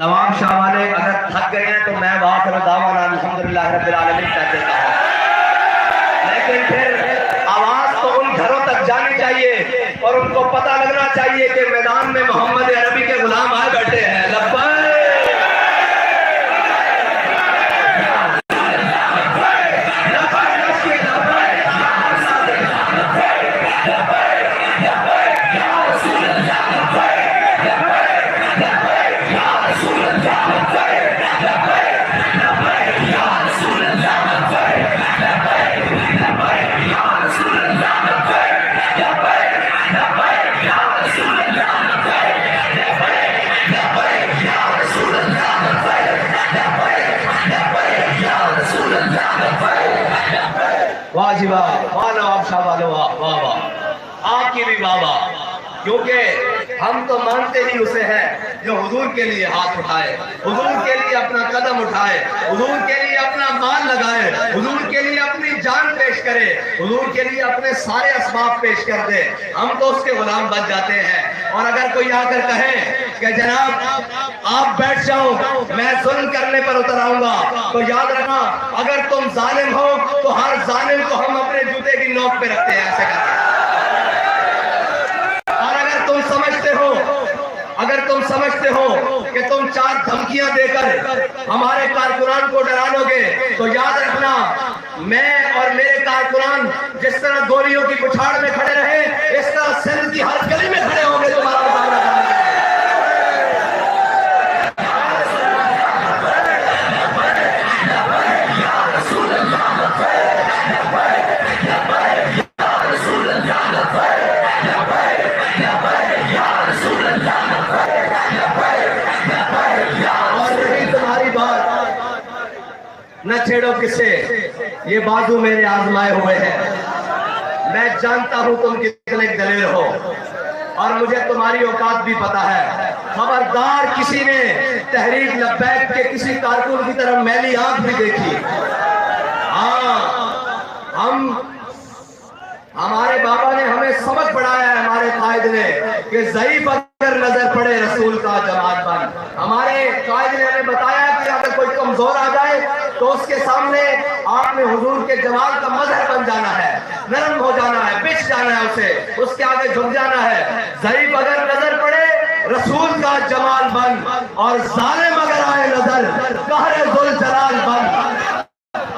نواب شاہ والے اگر تھک گئے ہیں تو میں وآخر دعوانا الحمدللہ رب العالمین کہہ دیتا ہوں، لیکن پھر آواز تو ان گھروں تک جانی چاہیے اور ان کو پتہ لگنا چاہیے کہ میدان میں محمد عربی کے غلام آئے بیٹھے ہیں۔ لبیک واہ جی واہ، واہ نواب شاہ والو، واہ واہ واہ، آپ کی بھی واہ واہ، کیونکہ ہم تو مانتے ہی اسے ہیں جو حضور کے لیے ہاتھ اٹھائے، حضور کے لیے اپنا قدم اٹھائے، حضور کے لیے اپنا مال لگائے، حضور کے لیے اپنی جان پیش کرے، حضور کے لیے اپنے سارے اسباب پیش کر دے، ہم تو اس کے غلام بن جاتے ہیں۔ اور اگر کوئی آ کر کہے کہ جناب آپ بیٹھ جاؤ میں ظلم کرنے پر اتر آؤں گا، تو یاد رکھنا اگر تم ظالم ہو تو ہر ظالم کو ہم اپنے جوتے کی نوک پہ رکھتے ہیں، ایسے کرتے ہیں۔ اور اگر تم سمجھتے ہو کہ تم چار دھمکیاں دے کر ہمارے کارکنان کو ڈرانو گے، تو یاد رکھنا میں اور میرے کارکنان جس طرح گولیوں کی بچھاڑ میں کھڑے رہے، اس طرح سندھ کی ہر گلی میں کھڑے ہوں گے تمہارا مقابلہ کرنے کے لیے۔ نہ چھیڑو کسے، یہ بازو میرے آزمائے ہوئے ہیں، میں جانتا ہوں تم کتنے دلیر ہو اور مجھے تمہاری اوقات بھی پتا ہے۔ خبردار کسی نے تحریک لبیک کے کسی کارکن کی طرف میلی آنکھ بھی دیکھی۔ ہاں ہمارے بابا نے ہمیں سبق پڑھایا ہے، ہمارے قائد نے، کہ ضعیف اگر نظر پڑے رسول کا جماعت بن۔ ہمارے قائد نے ہمیں بتایا کہ اگر کوئی کمزور آ جائے تو اس کے سامنے آپ نے حضور کے جمال کا مظہر بن جانا ہے، نرم ہو جانا ہے، بچ جانا ہے، اسے اس کے آگے جھک جانا ہے۔ ضعیف اگر نظر پڑے رسول کا جمال بن، اور ظالم اگر آئے نظر قہر ذوالجلال بن۔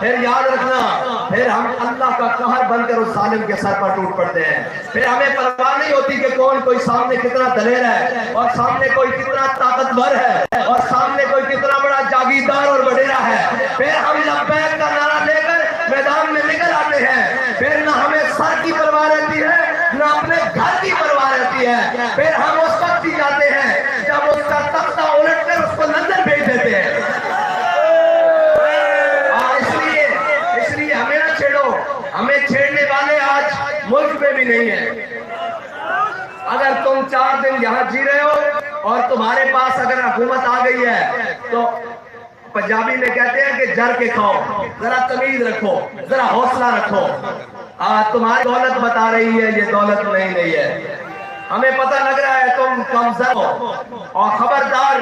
پھر یاد رکھنا، پھر ہم اللہ کا قہر بن کر اس ظالم کے سر پر ٹوٹ پڑتے ہیں۔ پھر ہمیں پرواہ نہیں ہوتی کہ کوئی سامنے کتنا دلیر ہے، اور سامنے کوئی کتنا طاقتور ہے، اور سامنے کوئی کتنا بڑا جاگیردار اور وڈیرا ہے۔ پھر ہم لبیک کا نعرہ لے کر میدان میں نکل آتے ہیں۔ پھر نہ ہمیں سر کی پرواہ رہتی ہے، نہ اپنے گھر کی پرواہ رہتی ہے۔ پھر ہم اس وقت ہی جاتے ہیں جب اس کا تختہ الٹ کر اس کو لندن بھیج دیتے ہیں۔ ہمیں چھیڑنے والے آج ملک میں بھی نہیں ہیں۔ اگر تم 4 دن یہاں جی رہے ہو اور تمہارے پاس اگر حکومت آ گئی ہے تو پنجابی میں کہتے ہیں کہ جر کے کھاؤ، ذرا تمیز رکھو، ذرا حوصلہ رکھو۔ تمہاری دولت بتا رہی ہے یہ دولت نہیں ہے، ہمیں پتہ لگ رہا ہے تم کمزور ہو۔ اور خبردار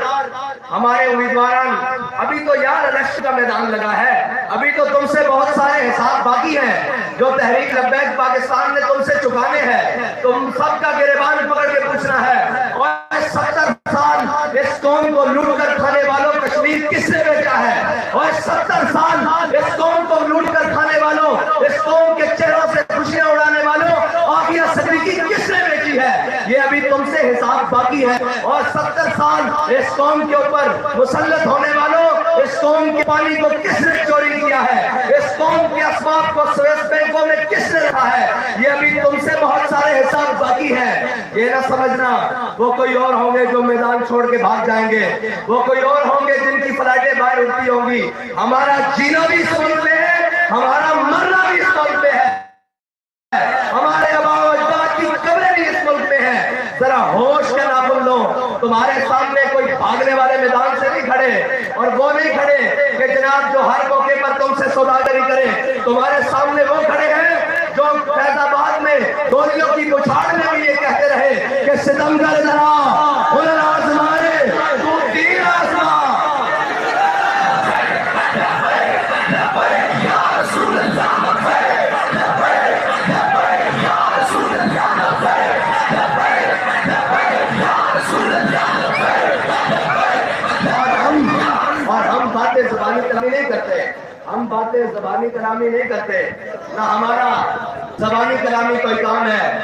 ہمارے امیدواران، ابھی تو یار الیکشن کا میدان لگا ہے، ابھی تو تم سے بہت سارے حساب باقی ہیں جو تحریک لبیک پاکستان نے تم سے چکانے ہیں۔ تم سب کا گریبان پکڑ کے پوچھنا ہے، اور 70 سال اس قوم کو لوٹ کر کھانے والوں کشمیر کس نے بیچا ہے؟ اور 70 سال اس قوم کو لوٹ کر کھانے والوں، اس قوم کے چہروں سے خوشیاں اڑانے والوں عافیہ صدیقی کس نے بیچی ہے؟ یہ ابھی تم سے حساب باقی ہے۔ اور 70 سال اس قوم کے اوپر مسلط ہونے والوں، اس قوم کے پانی کو کس نے چوری کیا ہے؟ اس قوم کے اسباب کو سویس بینکوں میں کس نے رکھا ہے؟ یہ ابھی تم سے بہت سارے حساب باقی ہیں۔ یہ نہ سمجھنا وہ کوئی اور ہوں گے جو میدان چھوڑ کے بھاگ جائیں گے، وہ کوئی اور ہوں گے جن کی فلائٹیں باہر اڑتی ہوں گی۔ ہمارا جینا بھی اس ملک میں ہے، ہمارا مرنا بھی اس ملک میں ہے، ہمارے آباء و اجداد کی قبریں بھی اس ملک میں ہیں۔ ذرا ہوش کا ناخن لو، تمہارے سامنے کوئی بھاگنے والے میدان سے نہیں کھڑے، اور وہ نہیں کھڑے کہ جناب جو ہر موقع پر تم سے سوداگری کرے۔ تمہارے سامنے وہ کھڑے ہیں جو فیض آباد میں گولیوں کی بچھاڑ میں بھی یہ کہتے رہے کہ ستمگر ذرا ہنر آزمائے تو تیر آزما۔ باتیں زبانی کلامی نہیں کرتے، ہم باتیں زبانی کلامی نہیں کرتے، نہ ہمارا زبانی کلامی کوئی کام ہے،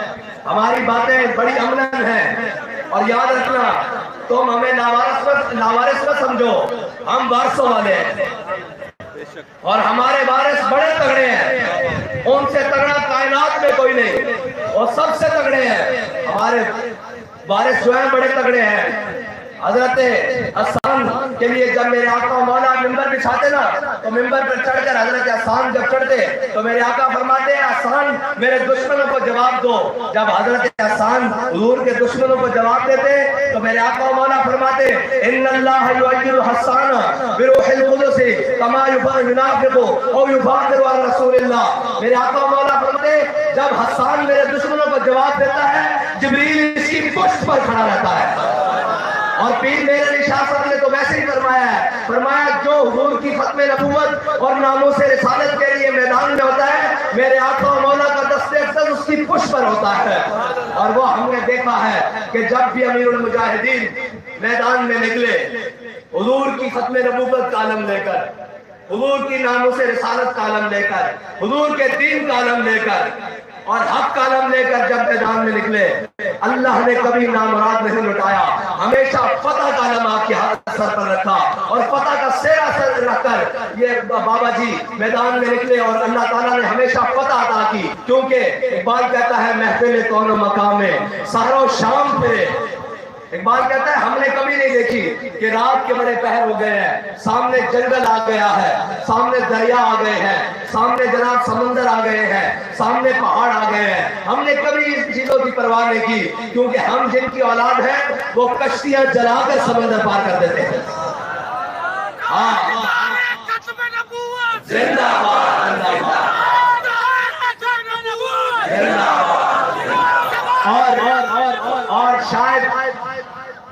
ہماری باتیں بڑی امن ہیں۔ اور یاد رکھنا، تم ہمیں لاوارث نہ سمجھو، ہم وارثوں والے ہیں، اور ہمارے وارث بڑے تگڑے ہیں، ان سے تگڑا کائنات میں کوئی نہیں، اور سب سے تگڑے ہیں ہمارے وارث جو ہیں، بڑے تگڑے ہیں۔ حضرت حسان کے لیے جب میرے آقا مولا ممبر بچھاتے نا، تو ممبر پر چڑھ کر حضرت حسان جب چڑھتے تو میرے آقا فرماتے ہیں حسان میرے دشمنوں کو جواب دو۔ جب حضرت حسان حضور کے دشمنوں کو جواب دیتے تو میرے آقا مولا فرماتے ان اللہ یؤید حسان بروح القدس کما ينافق او يفاخر عن رسول اللہ۔ میرے آقا مولا فرماتے جب حسان میرے دشمنوں کو جواب دیتا ہے، جبریل اس کی پشت پر کھڑا رہتا ہے۔ اور پیر میرے شاہ صاحب نے تو ویسے ہی فرمایا ہے، فرمایا جو حضور کی ختم نبوت اور ناموس رسالت کے لیے میدان میں ہوتا ہے، میرے آقا و مولا کا دست اقدس اس کی پشت پر ہوتا ہے۔ اور وہ ہم نے دیکھا ہے کہ جب بھی امیر المجاہدین میدان میں نکلے، حضور کی ختم نبوت کا علم لے کر، حضور کی ناموس رسالت کا علم لے کر، حضور کے دین کا علم لے کر اور حق کا علم لے کر جب میدان میں نکلے، اللہ نے کبھی نامراد نہیں لٹایا، ہمیشہ فتح کا علم آپ کے ہاتھ سر پر رکھا، اور فتح کا سیرا سر رکھ کر یہ بابا جی میدان میں نکلے، اور اللہ تعالیٰ نے ہمیشہ فتح عطا کی۔ کیونکہ اقبال کہتا ہے محفل کون و مقام میں سحر و شام پہ، اقبال کہتا ہے ہم نے کبھی نہیں دیکھی کہ رات کے بڑے پہر ہو گئے ہیں، سامنے جنگل آ گیا ہے، سامنے دریا آ گئے ہیں، سامنے جناب سمندر آ گئے ہیں، سامنے پہاڑ آ گئے ہیں۔ ہم نے کبھی اس چیزوں کی پرواہ نہیں کی، کیونکہ ہم جن کی اولاد ہیں وہ کشتیاں جلا کر سمندر پار کر دیتے ہیں۔ زندہ باد، اور شاید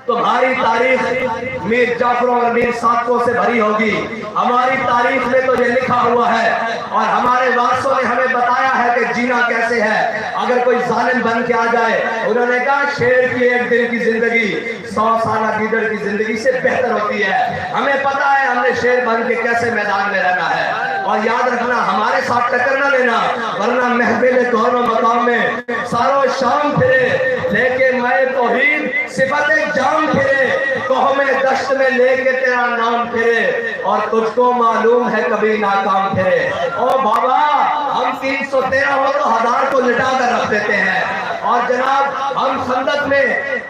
تمہاری تاریخ میر جعفروں اور میر صادقوں سے بھری ہوگی، ہماری تاریخ میں تو یہ لکھا ہوا ہے، اور ہمارے وارثوں نے ہمیں بتایا ہے کہ جینا کیسے ہے۔ اگر کوئی ظالم بن کے آ جائے، انہوں نے کہا شیر کی ایک دن کی زندگی 100 سالہ گیدڑ کی زندگی سے بہتر ہوتی ہے۔ ہمیں پتا ہے ہم نے شیر بن کے کیسے میدان میں رہنا ہے، اور یاد رکھنا ہمارے ساتھ ٹکر نہ لینا، ورنہ محفل کون و مقام میں سارو شام پھرے لے کے میں توحید صفت جام پھرے، قوم دشت میں لے کے تیرا نام پھرے، اور تجھ کو معلوم ہے کبھی ناکام پھرے۔ او بابا ہم 313 ہو تو 1000 کو لٹا کر رکھ دیتے ہیں، اور جناب ہم خندق میں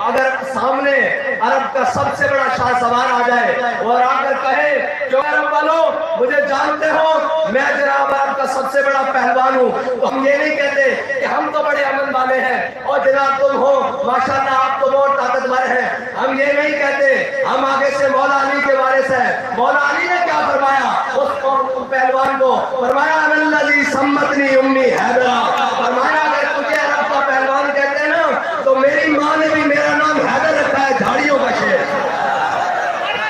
اگر سامنے عرب کا سب سے بڑا شاہ سوار آ جائے اور آ کر کہے جو عرب والوں مجھے جانتے ہو میں جناب عرب کا سب سے بڑا پہلوان ہوں، تو ہم یہ نہیں کہتے کہ ہم تو بڑے امن والے ہیں اور جناب تم ہو ماشاءاللہ آپ تو بہت طاقتور ہیں، ہم یہ نہیں کہتے، ہم آگے سے مولا علی کے وارث ہیں۔ مولا علی نے کیا فرمایا اس پہلوان کو؟ فرمایا الذی سمتنی امی حیدرہ، فرمایا اگر تجھے عرب کا پہلوان کہتے ہیں نا تو میری ماں نے بھی میرا نام حیدر رکھا ہے، جھاڑیوں کا شیر۔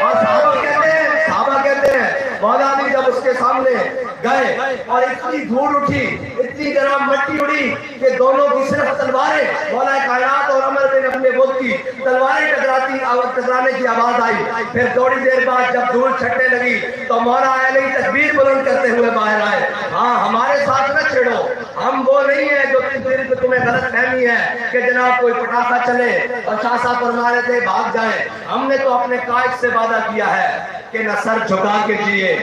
اور صحابہ کہتے ہیں مولا علی جب اس کے سامنے گئے اور اتنی دھول اٹھی، اتنی جناب مٹی اڑی کہ دونوں کی صرف تلواریں، مولا کائنات اور عمر بن اپنے ملک کی تلواریں ٹکرانے کی آواز آئی۔ پھر تھوڑی دیر بعد جب دھول چھٹنے لگی تو مولا علی تکبیر بلند کرتے ہوئے باہر آئے۔ ہاں ہمارے ساتھ نہ چھیڑو، ہم وہ نہیں ہیں جو تمہیں غلط فہمی ہے کہ جناب کوئی پٹاخہ چلے اور شاہ صاحب فرما رہے تھے بھاگ جائیں۔ ہم نے تو اپنے قائد سے وعدہ کیا ہے کہ نہ سر جھکا کے جیے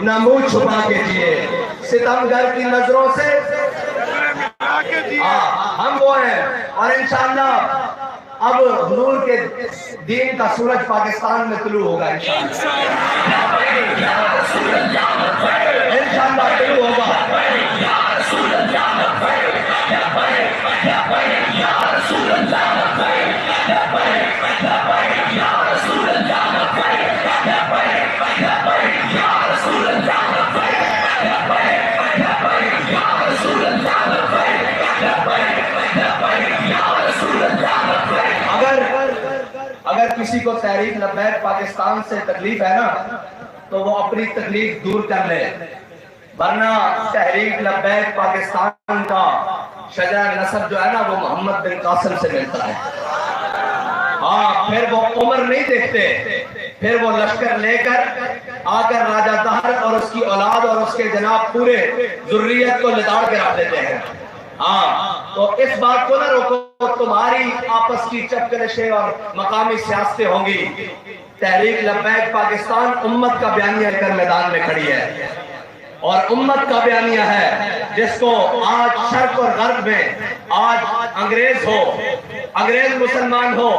نہ منہ چھپا کے جیے، ستمگر کی نظروں سے ہم وہ ہیں۔ اور انشاءاللہ اب حضور کے دین کا سورج پاکستان میں طلوع ہوگا، انشاءاللہ طلوع ہوگا۔ اگر کسی کو تحریک لبیک پاکستان سے تکلیف ہے نا تو وہ اپنی تکلیف دور کر لے، ورنہ تحریک لبیک پاکستان کا شجرہ نسب جو ہے نا وہ محمد بن قاسم سے ملتا ہے۔ ہاں پھر وہ عمر نہیں دیکھتے، پھر وہ لشکر لے کر آ کر راجہ دہر اور اس کی اولاد اور اس کے جناب پورے ذریت کو لتاڑ کے رکھ دیتے ہیں. ہاں تو اس بات کو نہ روکو, تمہاری آپس کی چپکلشیں اور مقامی سیاستیں ہوں گی. تحریک لبیک پاکستان امت کا بیانیہ لے کر میدان میں کھڑی ہے, اور امت کا بیانیہ ہے جس کو آج شرق اور غرب میں آج انگریز ہو, انگریز مسلمان ہو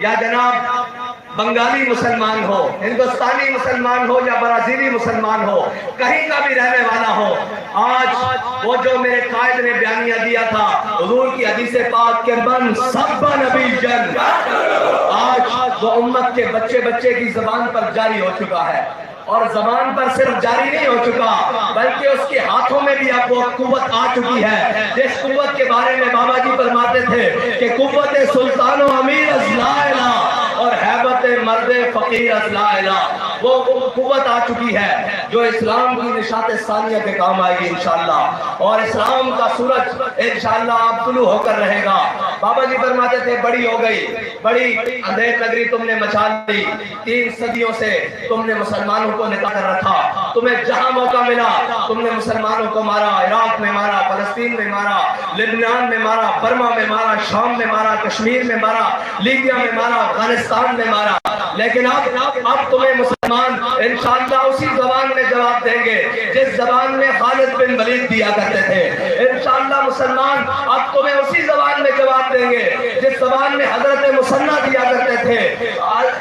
یا جناب بنگالی مسلمان ہو, ہندوستانی مسلمان ہو یا برازیلی مسلمان ہو, کہیں کا بھی رہنے والا ہو, آج وہ جو میرے قائد نے بیانیہ دیا تھا حضور کی حدیث پاک کے من سب نبی جن, آج وہ امت کے بچے بچے کی زبان پر جاری ہو چکا ہے. اور زبان پر صرف جاری نہیں ہو چکا بلکہ اس کے ہاتھوں میں بھی اب وہ قوت آ چکی ہے جس قوت کے بارے میں بابا جی فرماتے تھے کہ قوت سلطان و امیر از لا الہ اور حیبت مرد فقیر از لا الہ. وہ قوت آ چکی ہے جو اسلام کی نشاط ثانیہ کے کام آئے گی انشاءاللہ, اور اسلام کا سورج انشاءاللہ آپ طلوع ہو کر رہے گا. بابا جی فرماتے تھے بڑی ہو گئی, بڑی اندھیر نگری تم نے مچا لی, 3 صدیوں سے تم نے مسلمانوں کو نکال کر رکھا, تمہیں جہاں موقع ملا تم نے مسلمانوں کو مارا, عراق میں مارا, فلسطین میں مارا, لبنان میں مارا, برما میں مارا, شام میں مارا, کشمیر میں مارا, لیبیا میں مارا, افغانستان میں مارا. لیکن اب تمہیں مسلمان انشاءاللہ اسی زبان میں جواب دیں گے جس زبان میں خالد بن ولید دیا کرتے تھے. انشاءاللہ مسلمان اب تمہیں اسی زبان میں جواب دیں گے جس زبان میں حضرت مثنیٰ دیا کرتے تھے.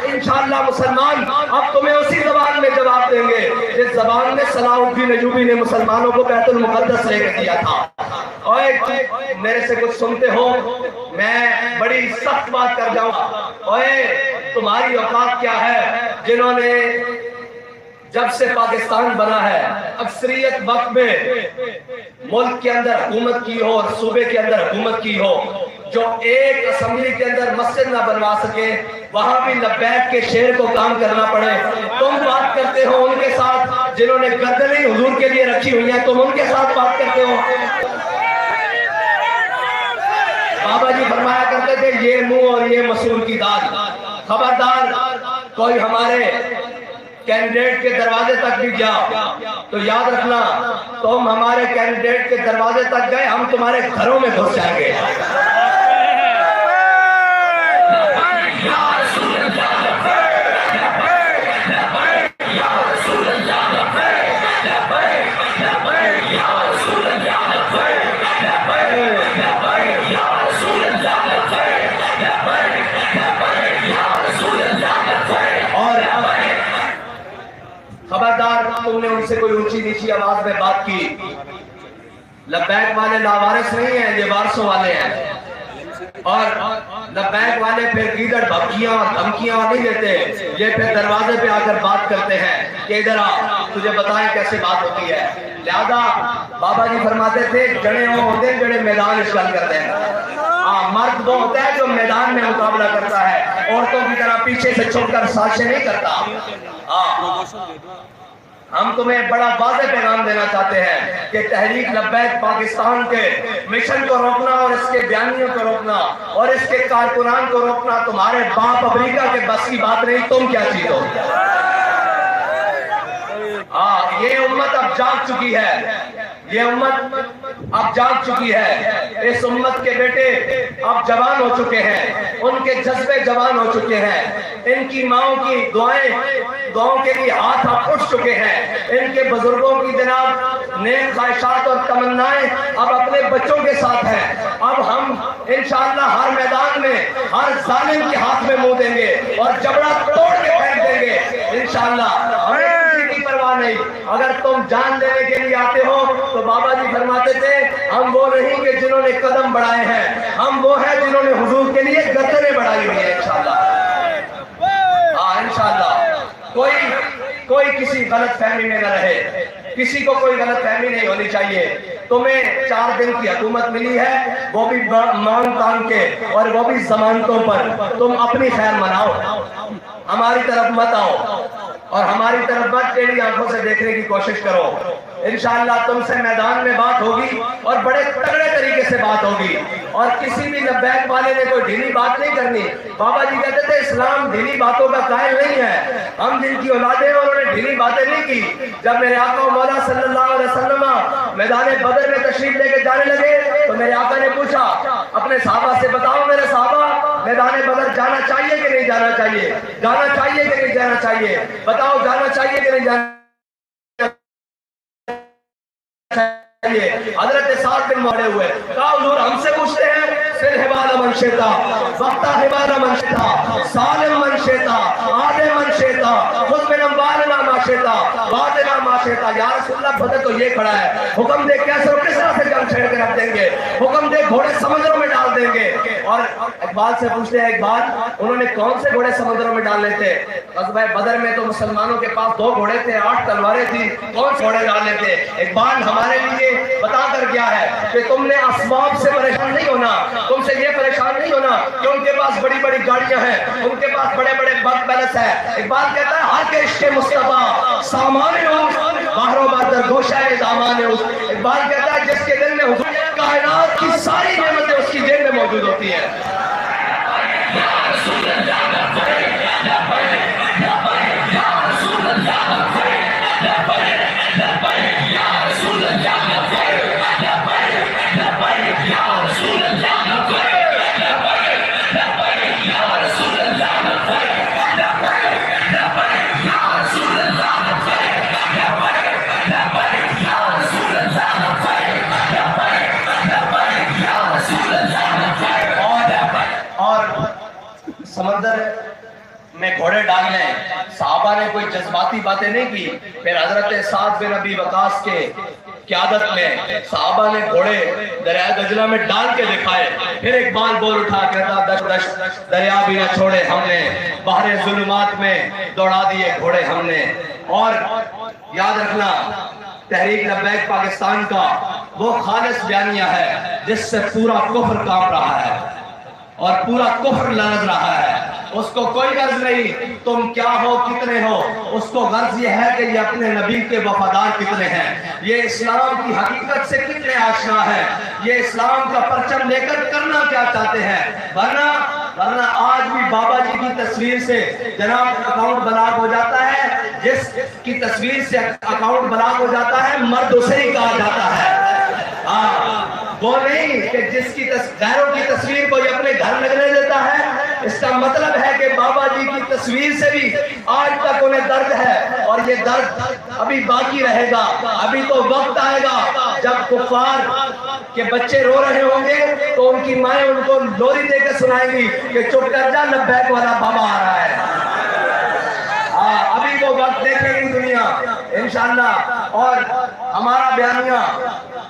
انشاءاللہ مسلمان اب تمہیں اسی زبان میں جواب دیں گے جس زبان میں صلاح الدین ایوبی نے مسلمانوں کو بیت المقدس لے کے دیا تھا. اور میرے سے کچھ سنتے ہو, میں بڑی سخت بات کر جاؤں گا. اور تمہاری اوقات کیا ہے جنہوں نے جب سے پاکستان بنا ہے اکثریت وقت میں ملک کے اندر حکومت کی ہو اور صوبے کے اندر حکومت کی ہو, جو ایک اسمبلی کے اندر مسجد نہ بنوا سکے وہاں بھی لبیک کے شعر کو کام کرنا پڑے. تم بات کرتے ہو ان کے ساتھ جنہوں نے گردنیں حضور کے لیے رکھی ہوئی ہیں, تم ان کے ساتھ بات کرتے ہو. بابا جی فرمایا کرتے تھے یہ منہ اور یہ مسور کی داد, خبردار کوئی ہمارے کینڈیڈیٹ کے دروازے تک بھی گیا تو یاد رکھنا تم ہمارے کینڈیڈیٹ کے دروازے تک گئے, ہم تمہارے گھروں میں گھس جائیں گے. خبردار تم نے ان سے کوئی اونچی نیچی آواز میں بات کی. لبیک والے لاوارث نہیں ہیں, یہ وارثوں والے ہیں. اور لبیک والے پھر گیدڑ بھبکیاں اور دھمکیاں نہیں دیتے, یہ پھر دروازے پہ آ کر بات کرتے ہیں کہ ادھر آ تجھے بتائیں کیسے بات ہوتی ہے. لہذا بابا جی فرماتے تھے جڑے وہ ہوتے ہیں جڑے میدان اشغال کرتے ہیں. مرد وہ ہوتا ہے جو میدان میں مقابلہ کرتا ہے, عورتوں کی طرح پیچھے سے چھپ کر سازشیں نہیں کرتا. ہم تمہیں بڑا واضح پیغام دینا چاہتے ہیں کہ تحریک لبیک پاکستان کے مشن کو روکنا اور اس کے بیانیوں کو روکنا اور اس کے کارکنان کو روکنا تمہارے باپ امریکہ کے بس کی بات نہیں. تم کیا چیز ہو؟ یہ امت اب جاگ چکی ہے, یہ امت اب جاگ چکی ہے. اس امت کے بیٹے اب جوان ہو چکے ہیں, ان کے جذبے جوان ہو چکے ہیں, ان کی ماؤں کی دعاؤں کے لیے ہاتھ اب اٹھ چکے ہیں, ان کے بزرگوں کی جناب نیک خواہشات اور تمنائیں اب اپنے بچوں کے ساتھ ہیں. اب ہم انشاءاللہ ہر میدان میں ہر ظالم کے ہاتھ میں منہ دیں گے اور جبڑا توڑ کے پھینک دیں گے انشاءاللہ. ہمیں کسی کی پرواہ نہیں. اگر تم جان دینے کے لیے آتے ہو تو بابا جی فرماتے تھے ہم وہ نہیں کہ جنہوں نے قدم بڑھائے ہیں, ہم وہ ہیں جنہوں نے حضور کے لیے گردنیں بڑھائی ہوئی ہیں انشاءاللہ. انشاءاللہ کوئی کسی غلط فہمی میں نہ رہے, کسی کو کوئی غلط فہمی نہیں ہونی چاہیے. تمہیں 4 دن کی حکومت ملی ہے, وہ بھی مان تان کے اور وہ بھی ضمانتوں پر. تم اپنی خیر مناؤ, ہماری طرف مت آؤ. اور ہماری طرف مت ٹیڑھی آنکھوں سے دیکھنے کی کوشش کرو. انشاءاللہ تم سے میدان میں بات ہوگی اور بڑے تگڑے طریقے سے بات ہوگی, اور کسی بھی لبیک والے نے کوئی ڈھیلی بات نہیں کرنی. بابا جی کہتے تھے اسلام ڈھیلی باتوں کا قائل نہیں ہے. ہم جن کی اولادیں ہیں انہوں نے ڈھیلی باتیں نہیں کی. جب میرے آقا و مولا صلی اللہ علیہ وسلم میدان بدر میں تشریف لے کے جانے لگے تو میرے آقا نے پوچھا اپنے صحابہ سے, بتاؤ میرے صحابہ میدان بدر جانا چاہیے کہ نہیں جانا چاہیے, جانا چاہیے کہ نہیں جانا چاہیے, بتاؤ جانا چاہیے کہ نہیں جانا چاہیے. حضرت سعد بن موڑے ہوئے, کہا حضور ہم سے پوچھتے ہیں سل حبال من شیطا وقتا حبال من شیطا سالم من شیطا آدھے من شیطا خود من امبالنا ما شیطا وادنا ما شیطا. یا رسول اللہ بدر تو یہ کھڑا ہے, حکم دے کیسے اور کس طرح سے جنگ چھیڑ کے رکھ دیں گے, حکم دے گھوڑے سمندروں میں ڈال دیں گے. اور اقبال سے پوچھتے ہیں اقبال انہوں نے کون سے گھوڑے سمندروں میں ڈالنے تھے؟ غزوہ بدر میں تو مسلمانوں کے پاس 2 گھوڑے تھے, 8 تلواریں تھی, کون سے گھوڑے ڈالنے تھے؟ اقبال ہمارے لیے بتا کر گیا ہے کہ تم نے اسباب سے پریشان نہیں ہونا, تم سے یہ پریشان نہیں ہونا کہ ان کے پاس بڑی بڑی گاڑیاں ہیں, ان کے پاس بڑے بڑے بنک بیلنس ہے. اقبال کہتا ہے ہر کے عشق مصطفیٰ سامان باہر و بردر گوشہ دامان. اقبال کہتا ہے جس کے دل میں حضور کائنات کی ساری نعمتیں اس کی جیب میں موجود ہوتی ہیں. سمندر میں گھوڑے ڈالنے, صحابہ نے کوئی جذباتی باتیں نہیں کی. پھر حضرت سعد بن ابی وقاص کے قیادت میں صحابہ نے گھوڑے دریائے دجلہ میں ڈال کے دکھائے. پھر اقبال بول اٹھا کہتا دش دش دریا بھی نہ چھوڑے ہم نے, بحر ظلمات میں دوڑا دیے گھوڑے ہم نے. اور یاد رکھنا تحریک لبیک پاکستان کا وہ خالص بیانیہ ہے جس سے پورا کفر کام رہا ہے اور پورا کفر لرز رہا ہے. اس کو کوئی غرض نہیں تم کیا ہو کتنے ہو, اس کو غرض یہ ہے کہ یہ اپنے نبی کے وفادار کتنے ہیں, یہ اسلام کی حقیقت سے کتنے آشنا ہیں, یہ اسلام کا پرچم لے کر کرنا کیا چاہتے ہیں. ورنہ آج بھی بابا جی کی تصویر سے جناب اکاؤنٹ بلاک ہو جاتا ہے, جس کی تصویر سے اکاؤنٹ بلاک ہو جاتا ہے مرد اسے ہی کہا جاتا ہے. وہ نہیں کہ جس کی غیروں کی تصویر کوئی اپنے گھر لگنے دیتا ہے. اس کا مطلب ہے کہ بابا جی کی تصویر سے بھی آج تک انہیں درد ہے, اور یہ درد ابھی باقی رہے گا. ابھی تو وقت آئے گا جب کفار کے بچے رو رہے ہوں گے تو ان کی مائیں ان کو لوری دے کے سنائیں گی کہ چپ کر جا لبیک والا بابا آ رہا ہے. ابھی وہ وقت دیکھے گی دنیا انشاءاللہ. اور ہمارا بیانیہ,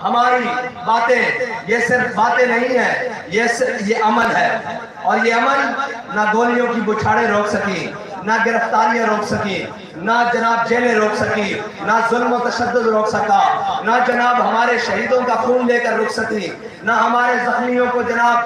ہماری باتیں یہ صرف باتیں نہیں ہیں, یہ عمل ہے. اور یہ عمل نہ گولیوں کی بچھاڑیں روک سکی, نہ گرفتاریاں روک سکی, نہ جناب جیلیں روک سکی, نہ ظلم و تشدد روک سکا, نہ جناب ہمارے شہیدوں کا خون لے کر روک سکی, نہ ہمارے زخمیوں کو جناب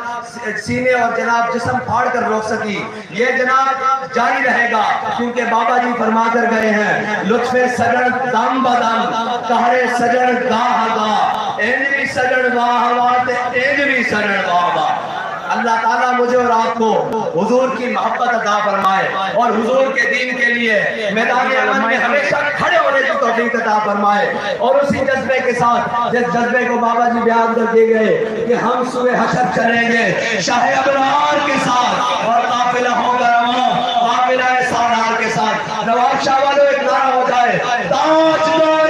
سینے اور جناب جسم پھاڑ کر روک سکی. یہ جناب جاری رہے گا کیونکہ بابا جی فرما کر گئے ہیں لطف سجن دم بدم کہرے سجن گاہ گاہ اینج بھی سجن واہ واہ اینج بھی سجن واہ واہ. اللہ تعالیٰ مجھے اور آپ کو حضور کی محبت عطا فرمائے اور حضور کے دین کے لیے میدان عمل میں ہمیشہ کھڑے ہونے کی توفیق عطا فرمائے. اور اسی جذبے کے ساتھ جس جذبے کو بابا جی بیان کر دیے گئے کہ ہم سوئے حشر چلیں گے شاہ ابرار کے ساتھ اور قافلہ ہو کر قافلہ سالار کے ساتھ. نواب شاہ والوں ایک نعرہ ہو جائے تاجدار